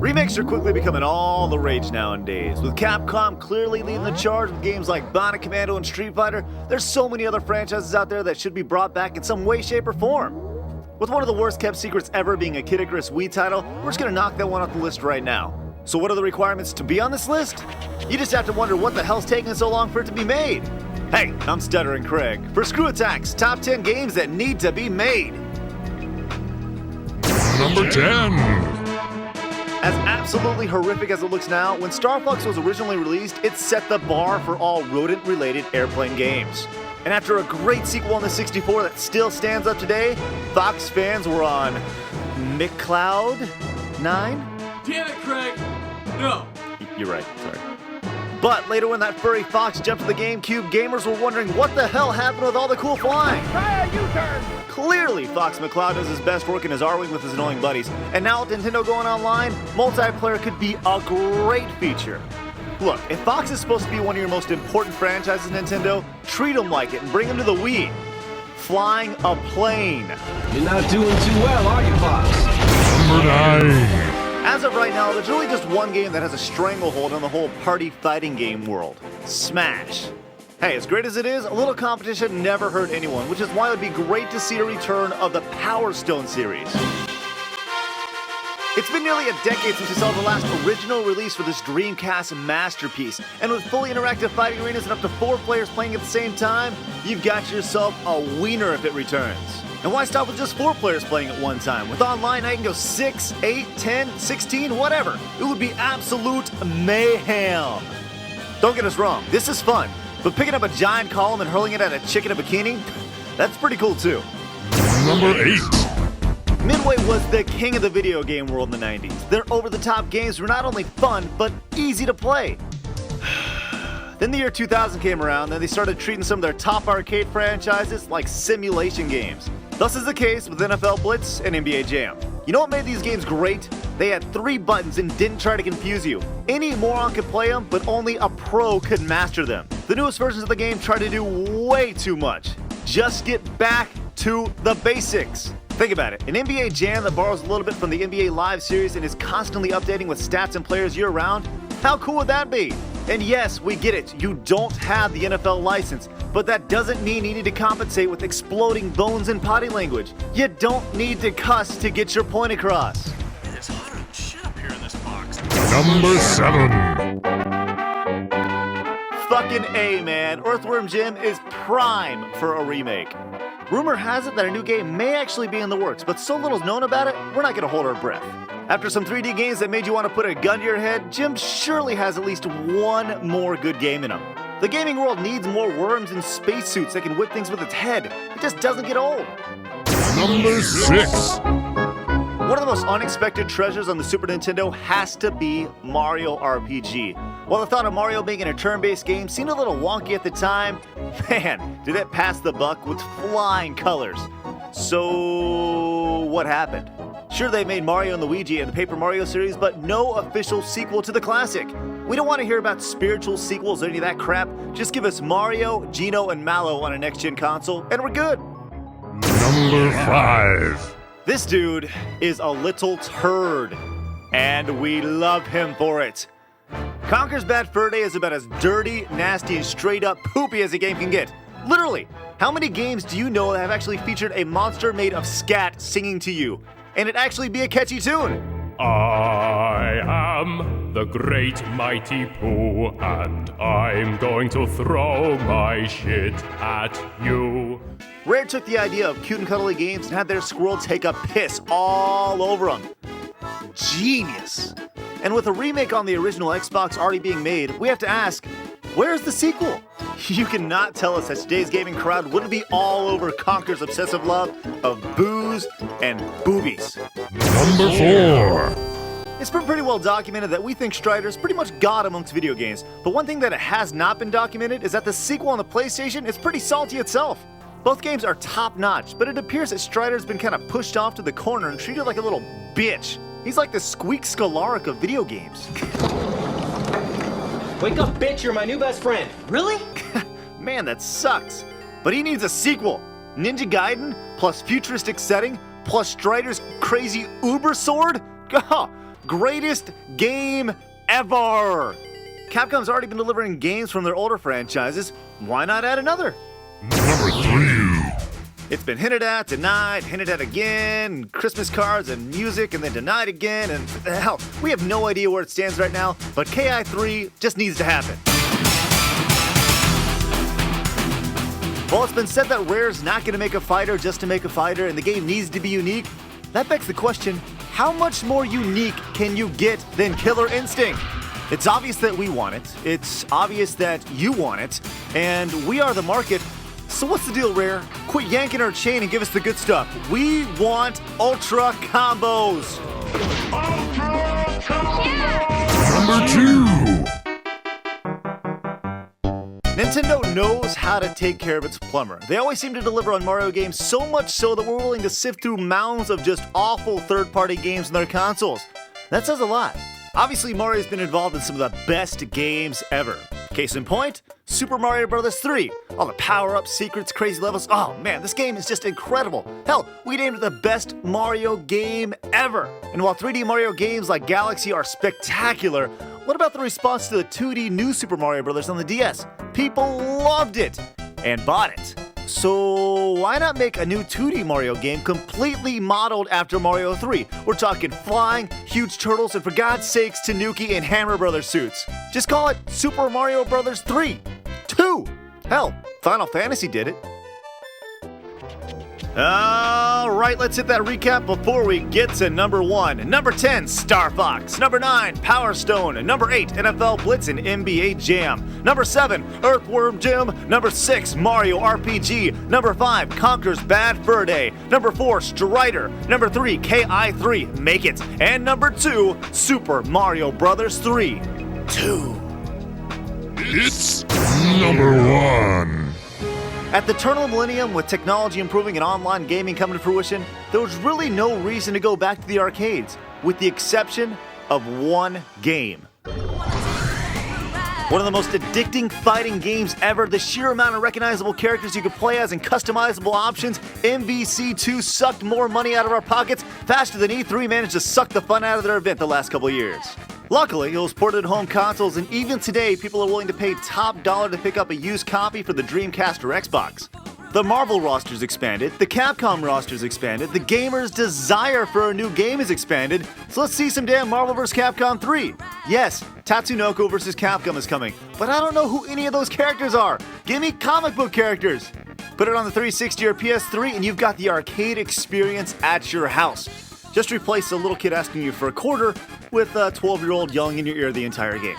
Remakes are quickly becoming all the rage nowadays. With Capcom clearly leading the charge with games like Bionic Commando and Street Fighter, there's so many other franchises out there that should be brought back in some way, shape, or form. With one of the worst kept secrets ever being a Kid Icarus Wii title, we're just gonna knock that one off the list right now. So what are the requirements to be on this list? You just have to wonder what the hell's taking so long for it to be made. Hey, I'm Stuttering Craig for Screwattack's Top 10 Games That Need to Be Made. Number 10. As absolutely horrific as it looks now, when Star Fox was originally released, it set the bar for all rodent-related airplane games. And after a great sequel on the 64 that still stands up today, Fox fans were on McCloud 9? Damn it, Craig! No! You're right, sorry. But later when that furry fox jumped to the GameCube, gamers were wondering what the hell happened with all the cool flying. Try a U-turn! Clearly, Fox McCloud does his best work in his R-Wing with his annoying buddies. And now with Nintendo going online, multiplayer could be a great feature. Look, if Fox is supposed to be one of your most important franchises, Nintendo, treat them like it and bring them to the Wii. Flying a plane. You're not doing too well, are you, Fox? Number 9. As of right now, there's really just one game that has a stranglehold on the whole party fighting game world. Smash. Hey, as great as it is, a little competition never hurt anyone, which is why it would be great to see a return of the Power Stone series. It's been nearly a decade since we saw the last original release for this Dreamcast masterpiece, and with fully interactive fighting arenas and up to 4 players playing at the same time, you've got yourself a wiener if it returns. And why stop with just 4 players playing at one time? With online, I can go 6, 8, 10, 16, whatever. It would be absolute mayhem. Don't get us wrong, this is fun, but picking up a giant column and hurling it at a chick in a bikini, that's pretty cool too. Number 8. Midway was the king of the video game world in the 90s. Their over-the-top games were not only fun, but easy to play. Then the year 2000 came around, and they started treating some of their top arcade franchises like simulation games. Thus is the case with NFL Blitz and NBA Jam. You know what made these games great? They had 3 buttons and didn't try to confuse you. Any moron could play them, but only a pro could master them. The newest versions of the game try to do way too much. Just get back to the basics. Think about it, an NBA Jam that borrows a little bit from the NBA Live series and is constantly updating with stats and players year-round? How cool would that be? And yes, we get it, you don't have the NFL license, but that doesn't mean you need to compensate with exploding bones and potty language. You don't need to cuss to get your point across. Man, it's hotter than shit up here in this box. Number 7. Fucking A, man. Earthworm Jim is prime for a remake. Rumor has it that a new game may actually be in the works, but so little's known about it, we're not gonna hold our breath. After some 3D games that made you want to put a gun to your head, Jim surely has at least one more good game in him. The gaming world needs more worms in spacesuits that can whip things with its head. It just doesn't get old. Number 6. One of the most unexpected treasures on the Super Nintendo has to be Mario RPG. While the thought of Mario being in a turn-based game seemed a little wonky at the time, man, did it pass the buck with flying colors. So, what happened? Sure, they made Mario and Luigi and the Paper Mario series, but no official sequel to the classic. We don't want to hear about spiritual sequels or any of that crap. Just give us Mario, Geno, and Mallow on a next-gen console, and we're good. Number 5. This dude is a little turd, and we love him for it. Conker's Bad Fur Day is about as dirty, nasty, and straight-up poopy as a game can get. Literally, how many games do you know that have actually featured a monster made of scat singing to you, and it actually be a catchy tune? I am the great mighty Pooh, and I'm going to throw my shit at you. Rare took the idea of cute and cuddly games and had their squirrel take a piss all over them. Genius. And with a remake on the original Xbox already being made, we have to ask, where's the sequel? You cannot tell us that today's gaming crowd wouldn't be all over Conker's obsessive love of booze and boobies. Number 4. It's been pretty well documented that we think Strider's pretty much god amongst video games, but one thing that has not been documented is that the sequel on the PlayStation is pretty salty itself. Both games are top-notch, but it appears that Strider's been kind of pushed off to the corner and treated like a little bitch. He's like the Squeak Scolaric of video games. Wake up, bitch, you're my new best friend. Really? Man, that sucks. But he needs a sequel. Ninja Gaiden, plus futuristic setting, plus Strider's crazy Uber sword? Oh, greatest game ever. Capcom's already been delivering games from their older franchises. Why not add another? Number 3. It's been hinted at, denied, hinted at again, Christmas cards and music, and then denied again, and hell, we have no idea where it stands right now, but KI3 just needs to happen. While it's been said that Rare's not going to make a fighter just to make a fighter, and the game needs to be unique, that begs the question, how much more unique can you get than Killer Instinct? It's obvious that we want it, it's obvious that you want it, and we are the market. So what's the deal, Rare? Quit yanking our chain and give us the good stuff. We want Ultra Combos! Number 2. Nintendo knows how to take care of its plumber. They always seem to deliver on Mario games, so much so that we're willing to sift through mounds of just awful third-party games on their consoles. That says a lot. Obviously, Mario's been involved in some of the best games ever. Case in point, Super Mario Bros. 3. All the power-ups, secrets, crazy levels. Oh man, this game is just incredible. Hell, we named it the best Mario game ever. And while 3D Mario games like Galaxy are spectacular, what about the response to the 2D new Super Mario Bros. On the DS? People loved it and bought it. So why not make a new 2D Mario game completely modeled after Mario 3? We're talking flying, huge turtles, and for God's sakes, Tanuki and Hammer Brothers suits. Just call it Super Mario Bros. 3. 2! Hell, Final Fantasy did it. Alright, let's hit that recap before we get to number 1. Number 10, Star Fox. Number 9, Power Stone. Number 8, NFL Blitz and NBA Jam. Number 7, Earthworm Jim. Number 6, Mario RPG. Number 5, Conker's Bad Fur Day. Number 4, Strider. Number 3, KI3, Make It. And number 2, Super Mario Bros. 3. 2. It's number 1. At the turn of the millennium, with technology improving and online gaming coming to fruition, there was really no reason to go back to the arcades, with the exception of one game. One of the most addicting fighting games ever, the sheer amount of recognizable characters you could play as and customizable options, MVC2 sucked more money out of our pockets faster than E3 managed to suck the fun out of their event the last couple of years. Luckily, it was ported to home consoles, and even today, people are willing to pay top dollar to pick up a used copy for the Dreamcast or Xbox. The Marvel roster's expanded, the Capcom roster's expanded, the gamers' desire for a new game is expanded, so let's see some damn Marvel vs. Capcom 3. Yes, Tatsunoko vs. Capcom is coming, but I don't know who any of those characters are. Give me comic book characters. Put it on the 360 or PS3 and you've got the arcade experience at your house. Just replace a little kid asking you for a quarter with a 12-year-old yelling in your ear the entire game.